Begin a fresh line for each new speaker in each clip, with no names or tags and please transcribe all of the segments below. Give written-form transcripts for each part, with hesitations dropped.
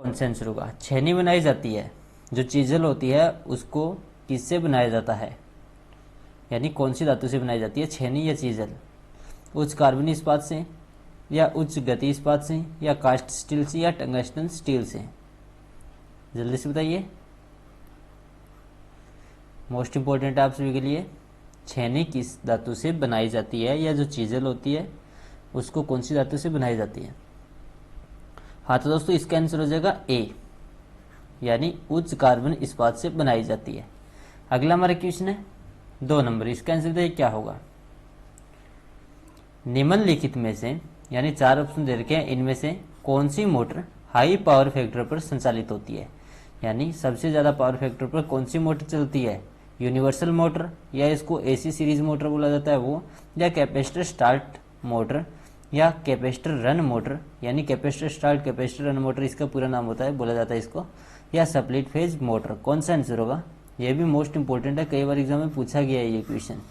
कौन सा आंसर होगा? छेनी बनाई जाती है, जो चीजल होती है उसको किससे बनाया जाता है, यानी कौन सी धातु से बनाई जाती है छेनी या चीजल? उच्च कार्बनी इस्पात से, या उच्च गति इस्पात से, या कास्ट स्टील से, या टंगस्टन स्टील से? जल्दी से बताइए, मोस्ट इंपॉर्टेंट है आप सभी के लिए। छेनी किस धातु से बनाई जाती है, या जो चीजल होती है उसको कौन सी धातु से बनाई जाती है? हाँ तो दोस्तों इसका आंसर हो जाएगा ए, यानी उच्च कार्बन इस्पात से बनाई जाती है। अगला हमारा क्वेश्चन है 2 नंबर, इसका आंसर देखिए क्या होगा। निम्नलिखित में से, यानी 4 ऑप्शन दे रखे हैं, इनमें से कौन सी मोटर हाई पावर फैक्टर पर संचालित होती है, यानी सबसे ज़्यादा पावर फैक्टर पर कौन सी मोटर चलती है? यूनिवर्सल मोटर, या इसको एसी सीरीज मोटर बोला जाता है वो, या कैपेसिटर स्टार्ट मोटर, या कैपेसिटर रन मोटर, यानी capacitor start capacitor run motor इसका पूरा नाम होता है, बोला जाता है इसको, या स्प्लिट फेज मोटर? कौन सा आंसर होगा? यह भी मोस्ट इंपॉर्टेंट है, कई बार एग्जाम में पूछा गया है ये क्वेश्चन।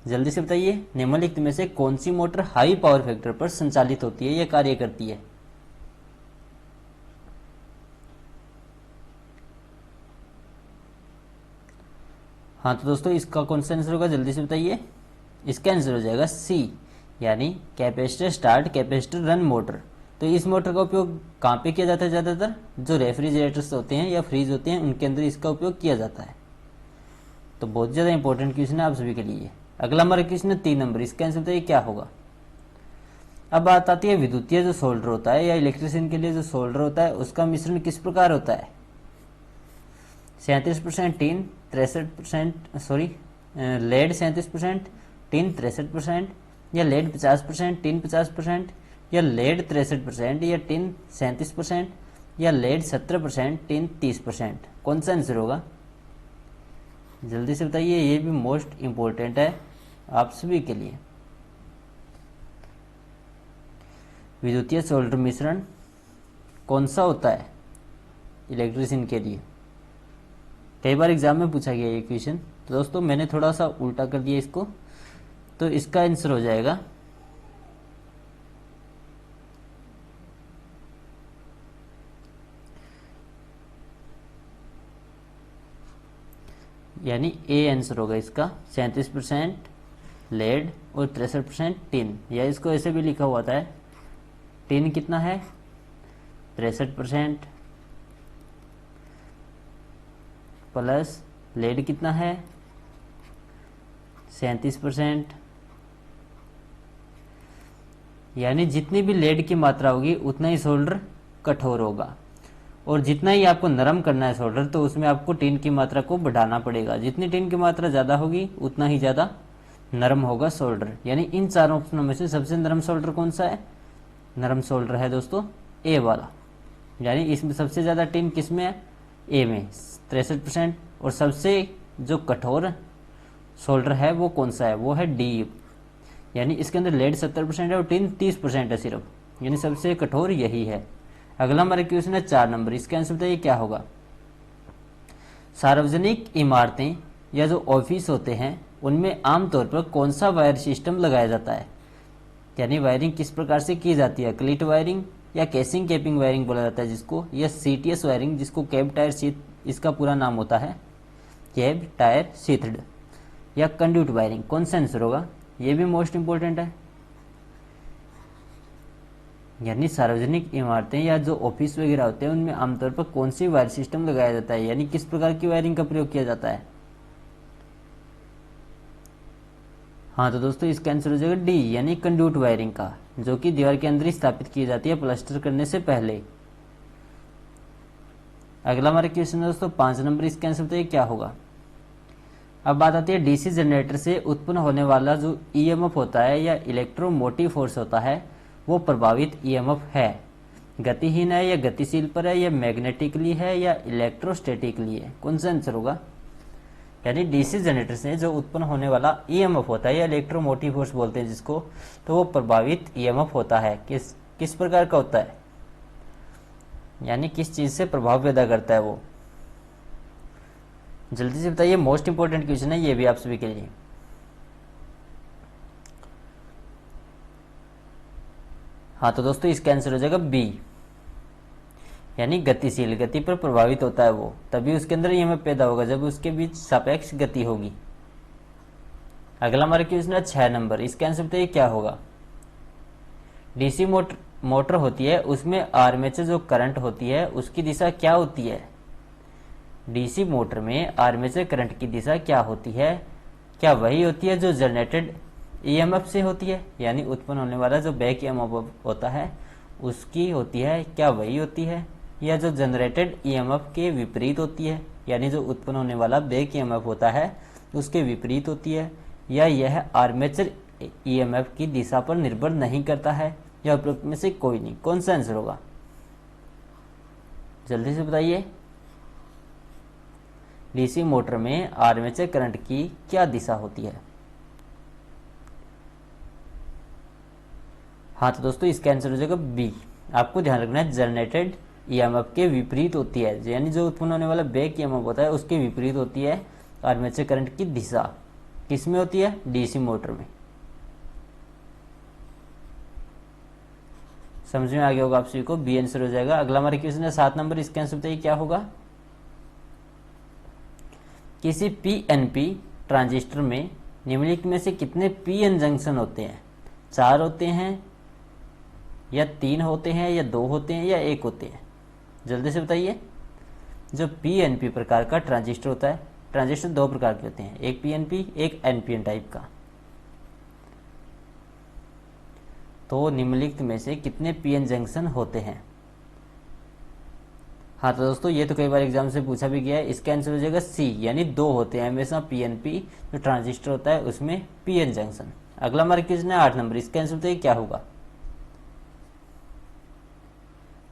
जल्दी से बताइए, निम्नलिखित में से कौन सी मोटर हाई पावर फैक्टर पर संचालित होती है या कार्य करती है? हाँ तो दोस्तों इसका कौन सा आंसर होगा, जल्दी से बताइए। इसका आंसर हो जाएगा सी, यानी capacitor start capacitor run motor. तो इस मोटर का उपयोग कहाँ पे किया जाता है? ज़्यादातर जो रेफ्रिजरेटर्स होते हैं या फ्रीज होते हैं उनके अंदर इसका उपयोग किया जाता है। तो बहुत ज़्यादा इंपॉर्टेंट क्वेश्चन है आप सभी के लिए। अगला हमारा क्वेश्चन है 3 नंबर, इसका आंसर बताइए क्या होगा। अब बात आती है विद्युतीय जो सोल्डर होता है या इलेक्ट्रिशियन के लिए जो सोल्डर होता है उसका मिश्रण किस प्रकार होता है? 37% टीन 63%, सॉरी लेड 37%, टीन 63%, या लेड 50%, टीन 50%, या लेड 63%, या टीन 37%, या लेड 17%, टीन 30%? कौन सा आंसर होगा? जल्दी से बताइए, ये भी मोस्ट इम्पोर्टेंट है आप सभी के लिए। विद्युतीय सोल्डर मिश्रण कौन सा होता है इलेक्ट्रिशियन के लिए? कई बार एग्जाम में पूछा गया ये क्वेश्चन, तो दोस्तों मैंने थोड़ा सा उल्टा कर दिया इसको, तो इसका आंसर हो जाएगा यानी ए आंसर होगा इसका। 37% लेड और 63% टिन, या इसको ऐसे भी लिखा हुआ था, टिन कितना है 63% प्लस लेड कितना है 37%, यानी जितनी भी लेड की मात्रा होगी उतना ही सोल्डर कठोर होगा, और जितना ही आपको नरम करना है सोल्डर तो उसमें आपको टिन की मात्रा को बढ़ाना पड़ेगा। जितनी टिन की मात्रा ज़्यादा होगी उतना ही ज़्यादा नरम होगा सोल्डर। यानी इन चारों ऑप्शनों में से सबसे नरम सोल्डर कौन सा है? नरम सोल्डर है दोस्तों ए वाला, यानी इसमें सबसे ज़्यादा टिन किस में है? ए में 63%, और सबसे जो कठोर सोल्डर है वो कौन सा है? वो है डी, यानी इसके अंदर लेड 70% है और टिन 30% है सिर्फ, यानी सबसे कठोर यही है। अगला हमारा क्वेश्चन है 4 नंबर, इसका आंसर बताइए क्या होगा। सार्वजनिक इमारतें या जो ऑफिस होते हैं उनमें आमतौर पर कौन सा वायर सिस्टम लगाया जाता है, यानी वायरिंग किस प्रकार से की जाती है? क्लिट वायरिंग, या कैसिंग कैपिंग वायरिंग बोला जाता है जिसको, या सीटीएस वायरिंग जिसको कैब टायर शीथ इसका पूरा नाम होता है, कैब टायर शीथड, या कंड्यूट वायरिंग? कौन सा आंसर होगा? ये भी मोस्ट इंपॉर्टेंट है। यानी सार्वजनिक इमारतें या जो ऑफिस वगैरह होते हैं उनमें आमतौर पर कौन सी वायर सिस्टम लगाया जाता है, यानी किस प्रकार की वायरिंग का प्रयोग किया जाता है? हाँ तो दोस्तों इसका आंसर हो जाएगा डी, यानी कंड्यूट वायरिंग का, जो कि दीवार के अंदर ही स्थापित की जाती है प्लास्टर करने से पहले। अगला हमारा क्वेश्चन है दोस्तों 5 नंबर, इसका आंसर बताइए क्या होगा। अब बात आती है डीसी जनरेटर से उत्पन्न होने वाला जो ईएमएफ होता है या इलेक्ट्रोमोटिव फोर्स होता है वो प्रभावित ईएमएफ है, गतिहीन है या गतिशील पर है, या मैग्नेटिकली है या इलेक्ट्रोस्टैटिकली है? कौन सा आंसर होगा? यानी डीसी जनरेटर से जो उत्पन्न होने वाला ईएमएफ होता है या इलेक्ट्रोमोटिव फोर्स बोलते हैं जिसको, तो वो प्रभावित ईएमएफ होता है। किस प्रकार का होता है, यानी किस चीज से प्रभाव पैदा करता है वो? जल्दी से बताइए, मोस्ट इंपॉर्टेंट क्वेश्चन है ये भी आप सभी के लिए। हाँ तो दोस्तों इसका आंसर हो जाएगा बी, यानी गतिशील गति पर प्रभावित होता है वो, तभी उसके अंदर ईएमएफ पैदा होगा जब उसके बीच सापेक्ष गति होगी। अगला हमारा क्वेश्चन है 6 नंबर, इसका आंसर बताइए क्या होगा। डीसी मोटर होती है, उसमें आर्मेचर जो करंट होती है उसकी दिशा क्या होती है। डीसी मोटर में आर्मेचर करंट की दिशा क्या होती है, क्या वही होती है जो जनरेटेड ईएमएफ से होती है, यानी उत्पन्न होने वाला जो बैक ईएमएफ होता है उसकी होती है, क्या वही होती है, या जो जनरेटेड ईएमएफ के विपरीत होती है, यानी जो उत्पन्न होने वाला बैक ईएमएफ होता है उसके विपरीत होती है, या यह आर्मेचर ईएमएफ की दिशा पर निर्भर नहीं करता है, या उपरोक्त में से कोई नहीं। कौन सा आंसर होगा, जल्दी से बताइए। डीसी मोटर में आर्मेचर करंट की क्या दिशा होती है। हाँ तो दोस्तों इसका आंसर हो जाएगा बी। आपको ध्यान रखना है जनरेटेड ईएमएफ के विपरीत होती है, यानी जो उत्पन्न होने वाला बैक ईएमएफ होता है उसके विपरीत होती है आर्मेचर करंट की दिशा। किसमें होती है, डीसी मोटर में। समझ में आ गया होगा आप सभी को, बी आंसर हो जाएगा। अगला हमारे क्वेश्चन है 7 नंबर, इसका आंसर बताइए क्या होगा। किसी पीएनपी ट्रांजिस्टर में निम्नलिखित में से कितने पीएन जंक्शन होते हैं। 4 होते हैं, या 3 होते हैं, या 2 होते हैं, या 1 होते हैं। जल्दी से बताइए। जो पीएनपी प्रकार का ट्रांजिस्टर होता है, ट्रांजिस्टर 2 प्रकार के होते हैं, एक पीएनपी एक एनपीएन टाइप का। तो निम्नलिखित में से कितने पीएन जंक्शन होते हैं। हाँ तो दोस्तों ये तो कई बार एग्जाम से पूछा भी गया है, इसका आंसर हो जाएगा सी, यानी 2 होते हैं हमेशा पीएनपी जो ट्रांजिस्टर होता है उसमें पीएन जंक्शन। अगला हमारा क्वेश्चन है 8 नंबर, इसका आंसर बताइए क्या होगा।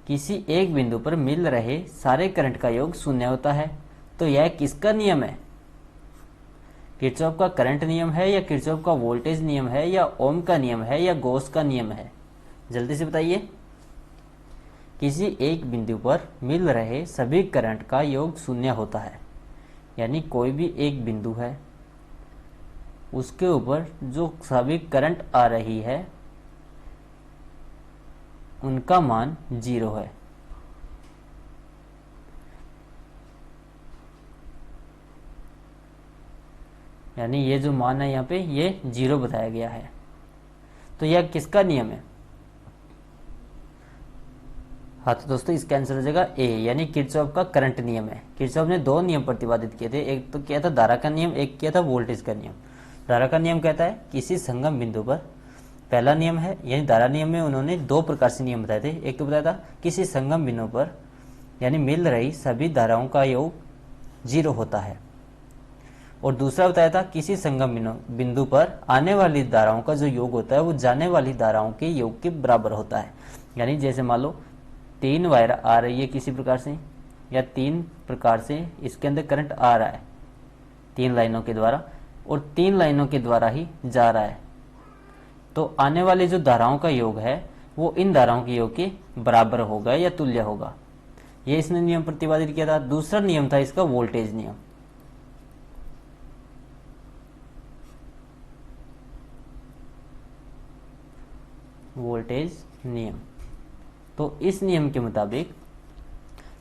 किसी एक बिंदु पर मिल रहे सारे करंट का योग 0 होता है, तो यह किसका नियम है। किरचॉफ का करंट नियम है, या किरचॉफ का वोल्टेज नियम है, या ओम का नियम है, या गॉस का नियम है। जल्दी से बताइए। किसी एक बिंदु पर मिल रहे सभी करंट का योग 0 होता है, यानी कोई भी एक बिंदु है उसके ऊपर जो सभी करंट आ रही है उनका मान 0 है। यानी ये जो मान है यहाँ पे ये 0 बताया गया है, तो यह किसका नियम है। हाँ तो दोस्तों इसका आंसर हो जाएगा ए, यानी किरचॉफ का करंट नियम है। किरचॉफ ने 2 नियम प्रतिपादित किए थे, एक तो किया था धारा का नियम, एक किया था वोल्टेज का नियम। धारा का नियम कहता है किसी संगम बिंदु पर, पहला नियम है, यानी धारा नियम में उन्होंने 2 प्रकार से नियम बताए थे। एक तो बताया था किसी संगम बिंदु पर यानी मिल रही सभी धाराओं का योग 0 होता है, और दूसरा बताया था किसी संगम बिंदु पर आने वाली धाराओं का जो योग होता है वो जाने वाली धाराओं के योग के बराबर होता है। यानी जैसे मान लो 3 वायर आ रही है किसी प्रकार से, या 3 प्रकार से इसके अंदर करंट आ रहा है 3 लाइनों के द्वारा, और 3 लाइनों के द्वारा ही जा रहा है, तो आने वाली जो धाराओं का योग है वो इन धाराओं के योग के बराबर होगा या तुल्य होगा। ये इसने नियम प्रतिपादित किया था। दूसरा नियम था इसका वोल्टेज नियम। वोल्टेज नियम, तो इस नियम के मुताबिक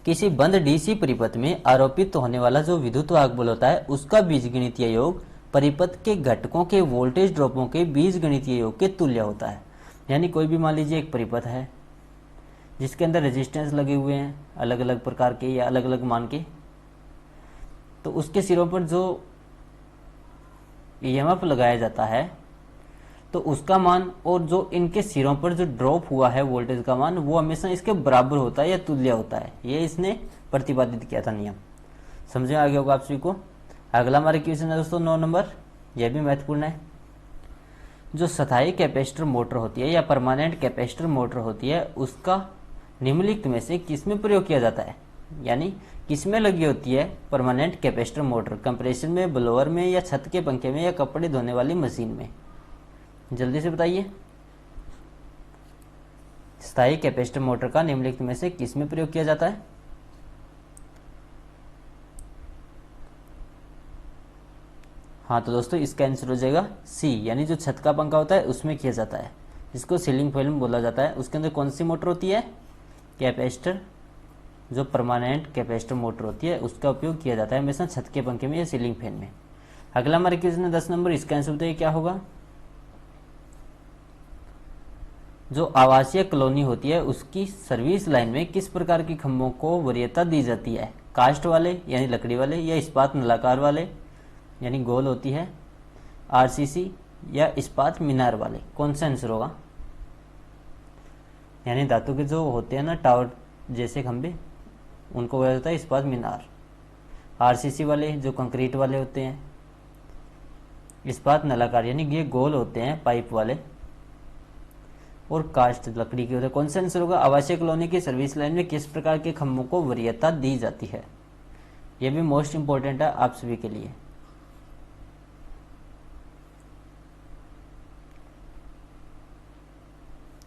किसी बंद डीसी परिपथ में आरोपित होने वाला जो विद्युत वाहक बल होता है उसका बीजगणितीय योग परिपथ के घटकों के वोल्टेज ड्रॉपों के बीजगणितीय योग के तुल्य होता है। यानी कोई भी मान लीजिए एक परिपथ है जिसके अंदर रेजिस्टेंस लगे हुए हैं अलग अलग प्रकार के या अलग अलग मान के, तो उसके सिरों पर जो ईएमएफ लगाया जाता है तो उसका मान और जो इनके सिरों पर जो ड्रॉप हुआ है वोल्टेज का मान वो हमेशा इसके बराबर होता है या तुल्य होता है। ये इसने प्रतिपादित किया था नियम। समझ में आ गया होगा आप सभी को। अगला हमारे क्वेश्चन है दोस्तों 9 नंबर, यह भी महत्वपूर्ण है। जो स्थायी कैपेसिटर मोटर होती है या परमानेंट कैपेसिटर मोटर होती है उसका निम्नलिखित में से किसमें प्रयोग किया जाता है। यानी किसमें लगी होती है परमानेंट कैपेसिटर मोटर, कंप्रेसर में, ब्लोअर में, या छत के पंखे में, या कपड़े धोने वाली मशीन में। जल्दी से बताइए। स्थायी कैपेसिटर मोटर का निम्नलिखित में से किसमें प्रयोग किया जाता है। हाँ तो दोस्तों इसका आंसर हो जाएगा सी, यानी जो छत का पंखा होता है उसमें किया जाता है, जिसको सीलिंग फैन बोला जाता है। उसके अंदर कौन सी मोटर होती है, कैपेसिटर जो परमानेंट कैपेसिटर मोटर होती है उसका उपयोग किया जाता है हमेशा छत के पंखे में या सीलिंग फैन में। अगला हमारे क्वेश्चन है 10 नंबर, इसका आंसर बताइए क्या होगा। जो आवासीय कॉलोनी होती है उसकी सर्विस लाइन में किस प्रकार के खंभों को वरीयता दी जाती है, कास्ट वाले यानी लकड़ी वाले, या इस्पात नलाकार वाले यानी गोल होती है, आरसीसी या इस्पात मीनार वाले। कौन सा आंसर होगा। यानी धातु के जो होते हैं ना टावर जैसे खंभे, उनको बोला जाता है इस्पात मीनार। आरसीसी वाले जो कंक्रीट वाले होते हैं, इस्पात नलाकार यानी ये गोल होते हैं पाइप वाले, और कास्ट लकड़ी के होते हैं। कौन सा आंसर होगा। आवासीय कॉलोनी की सर्विस लाइन में किस प्रकार के खंभों को वरीयता दी जाती है। यह भी मोस्ट इंपॉर्टेंट है आप सभी के लिए।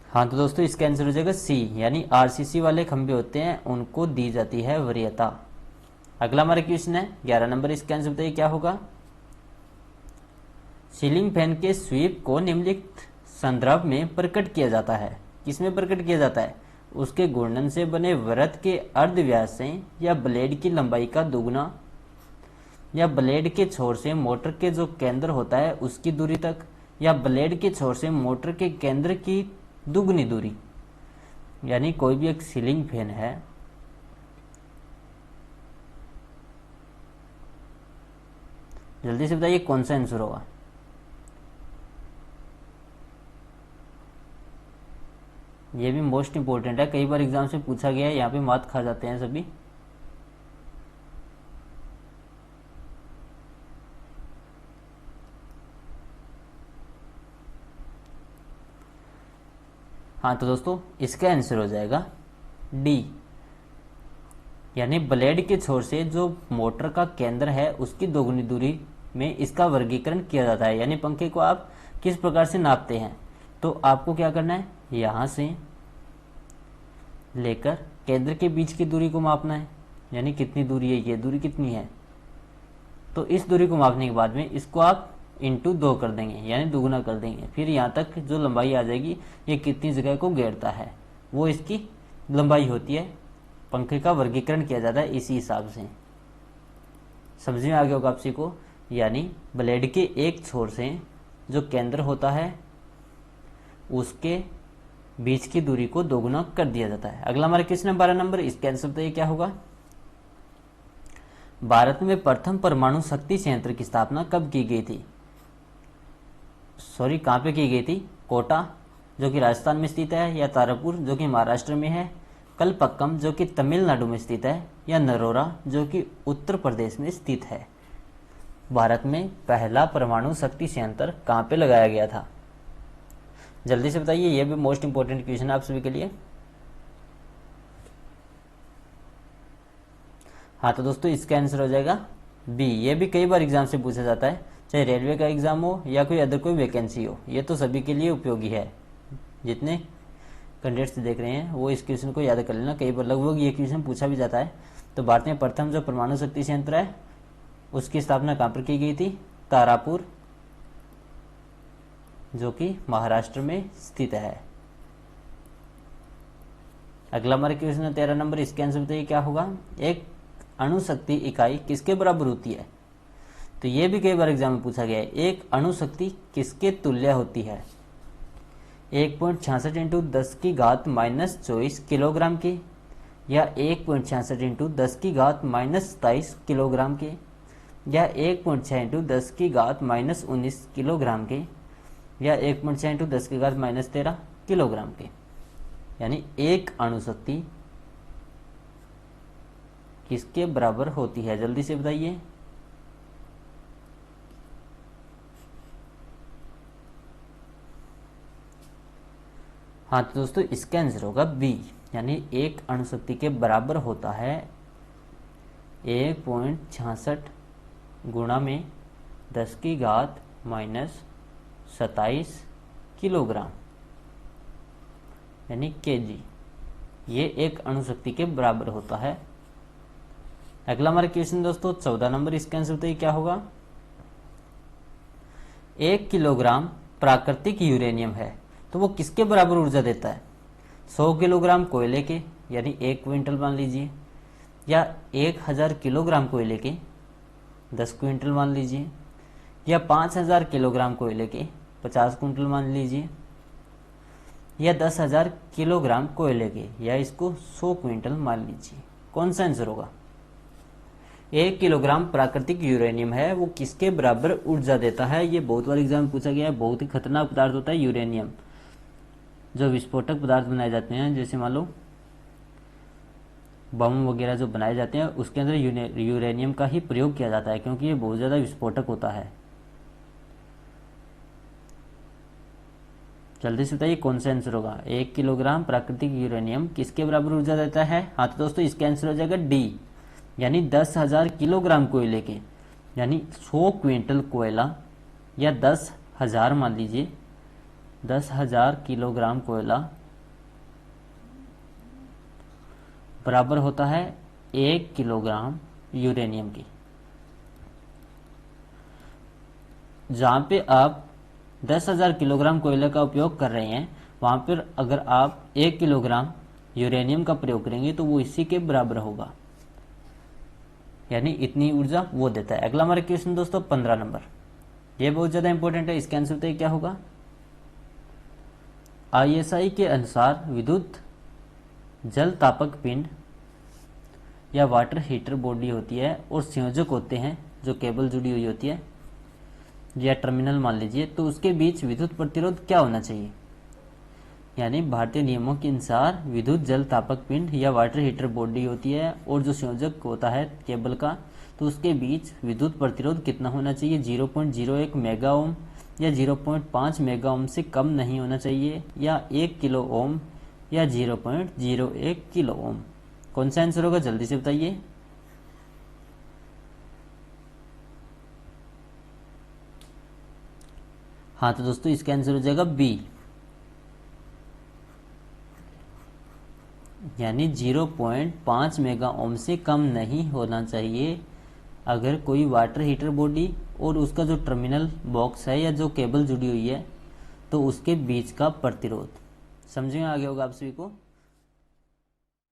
हाँ तो दोस्तों इसका आंसर हो जाएगा सी, यानी आरसीसी वाले खंभे होते हैं उनको दी जाती है वरीयता। अगला हमारा क्वेश्चन है 11 नंबर, इसका आंसर बताइए क्या होगा। सीलिंग फैन के स्वीप को निम्नलिखित संदर्भ में प्रकट किया जाता है। किसमें प्रकट किया जाता है। उसके घूर्णन से बने वृत्त के अर्धव्यास से, या ब्लेड की लंबाई का दुगना, या ब्लेड के छोर से मोटर के जो केंद्र होता है उसकी दूरी तक, या ब्लेड के छोर से मोटर के केंद्र की दुगनी दूरी। यानी कोई भी एक सीलिंग फैन है जल्दी से बताइए कौन सा आंसर होगा। ये भी मोस्ट इंपॉर्टेंट है, कई बार एग्जाम से पूछा गया है, यहाँ पे मात खा जाते हैं सभी। हाँ तो दोस्तों इसका आंसर हो जाएगा डी, यानी ब्लेड के छोर से जो मोटर का केंद्र है उसकी दोगुनी दूरी में इसका वर्गीकरण किया जाता है। यानी पंखे को आप किस प्रकार से नापते हैं, तो आपको क्या करना है, यहाँ से लेकर केंद्र के बीच की दूरी को मापना है। यानी कितनी दूरी है, ये दूरी कितनी है, तो इस दूरी को मापने के बाद में इसको आप इंटू 2 कर देंगे, यानी दुगुना कर देंगे। फिर यहाँ तक जो लंबाई आ जाएगी ये कितनी जगह को घेरता है वो इसकी लंबाई होती है। पंखे का वर्गीकरण किया जाता है इसी हिसाब से। समझ में आ गया होगा आपसी को। यानी ब्लेड के एक छोर से जो केंद्र होता है उसके बीच की दूरी को दोगुना कर दिया जाता है। अगला हमारा क्वेश्चन है 12 नंबर, इसका आंसर बताइए क्या होगा। भारत में प्रथम परमाणु शक्ति संयंत्र की स्थापना कब की गई थी। सॉरी कहाँ पे की गई थी। कोटा जो कि राजस्थान में स्थित है, या तारापुर जो कि महाराष्ट्र में है, कलपक्कम जो कि तमिलनाडु में स्थित है, या नरोरा जो कि उत्तर प्रदेश में स्थित है। भारत में पहला परमाणु शक्ति संयंत्र कहाँ पे लगाया गया था, जल्दी से बताइए। यह भी मोस्ट इंपॉर्टेंट क्वेश्चन है आप सभी के लिए। हाँ तो दोस्तों इसका आंसर हो जाएगा बी। ये भी कई बार एग्जाम से पूछा जाता है, चाहे रेलवे का एग्जाम हो या कोई अदर कोई वैकेंसी हो। ये तो सभी के लिए उपयोगी है। जितने कैंडिडेट्स देख रहे हैं वो इस क्वेश्चन को याद कर लेना, कई बार लगभग ये क्वेश्चन पूछा भी जाता है। तो भारत में प्रथम जो परमाणु शक्ति संयंत्र है उसकी स्थापना कहाँ पर की गई थी, तारापुर जो कि महाराष्ट्र में स्थित है। अगला हमारा क्वेश्चन है 13 नंबर, इसके आंसर बताइए क्या होगा। एक अणुशक्ति इकाई किसके बराबर होती है। तो ये भी कई बार एग्जाम में पूछा गया है। एक अणुशक्ति किसके तुल्य होती है। 1.66 इंटू 10 की घात -24 किलोग्राम की, या 1.66 इंटू 10 की घात -27 किलोग्राम के, या 1.6 इंटू 10 की घात -19 किलोग्राम के, या 1.6 इंटू 10 की घात -13 किलोग्राम के। यानी एक अणुशक्ति किसके बराबर होती है, जल्दी से बताइए। हाँ तो दोस्तों इसका आंसर होगा बी, यानी एक अणुशक्ति के बराबर होता है 1.66 गुणा में 10 की घात -27 किलोग्राम, यानी केजी। ये एक अणुशक्ति के बराबर होता है। अगला हमारा क्वेश्चन दोस्तों 14 नंबर, इसका आंसर बताइए क्या होगा। 1 किलोग्राम प्राकृतिक यूरेनियम है तो वो किसके बराबर ऊर्जा देता है। 100 किलोग्राम कोयले के, यानी 1 क्विंटल मान लीजिए, या 1000 किलोग्राम कोयले के 10 क्विंटल मान लीजिए, या 5000 किलोग्राम कोयले के 50 क्विंटल मान लीजिए, या 10,000 किलोग्राम कोयले के, या इसको 100 क्विंटल मान लीजिए। कौन सा आंसर होगा? 1 किलोग्राम प्राकृतिक यूरेनियम है, वो किसके बराबर ऊर्जा देता है? ये बहुत बार एग्जाम में पूछा गया है। बहुत ही खतरनाक पदार्थ होता है यूरेनियम। जो विस्फोटक पदार्थ बनाए जाते हैं, जैसे मान लो बम वगैरह जो बनाए जाते हैं, उसके अंदर यूरेनियम का ही प्रयोग किया जाता है, क्योंकि ये बहुत ज़्यादा विस्फोटक होता है। जल्दी से बताइए कौन सा आंसर होगा? 1 किलोग्राम प्राकृतिक यूरेनियम किसके बराबर ऊर्जा देता है? हाँ तो दोस्तों इसका आंसर हो जाएगा डी, यानी 10,000 किलोग्राम कोयले के, यानी 100 क्विंटल कोयला, या 10,000 मान लीजिए, 10,000 किलोग्राम कोयला बराबर होता है 1 किलोग्राम यूरेनियम की। जहां पे आप 10,000 किलोग्राम कोयले का उपयोग कर रहे हैं, वहां पर अगर आप 1 किलोग्राम यूरेनियम का प्रयोग करेंगे तो वो इसी के बराबर होगा, यानी इतनी ऊर्जा वो देता है। अगला हमारा क्वेश्चन दोस्तों 15 नंबर, ये बहुत ज्यादा इंपॉर्टेंट है। इसका आंसर बताइए क्या होगा? ISI के अनुसार विद्युत जल तापक पिंड या वाटर हीटर बॉडी होती है और संयोजक होते हैं जो केबल जुड़ी हुई होती है या टर्मिनल मान लीजिए, तो उसके बीच विद्युत प्रतिरोध क्या होना चाहिए? यानी भारतीय नियमों के अनुसार विद्युत जल तापक पिंड या वाटर हीटर बॉडी होती है और जो संयोजक होता है केबल का, तो उसके बीच विद्युत प्रतिरोध कितना होना चाहिए? 0.01 मेगा ओम या 0.5 मेगा ओम से कम नहीं होना चाहिए, या 1 किलो ओम या 0.01 किलो ओम। कौन सा आंसर होगा? जल्दी से बताइए। हाँ तो दोस्तों इसका आंसर हो जाएगा बी, यानी 0.5 मेगा ओम से कम नहीं होना चाहिए अगर कोई वाटर हीटर बॉडी और उसका जो टर्मिनल बॉक्स है या जो केबल जुड़ी हुई है, तो उसके बीच का प्रतिरोध। समझ में आ गया होगा आप सभी को।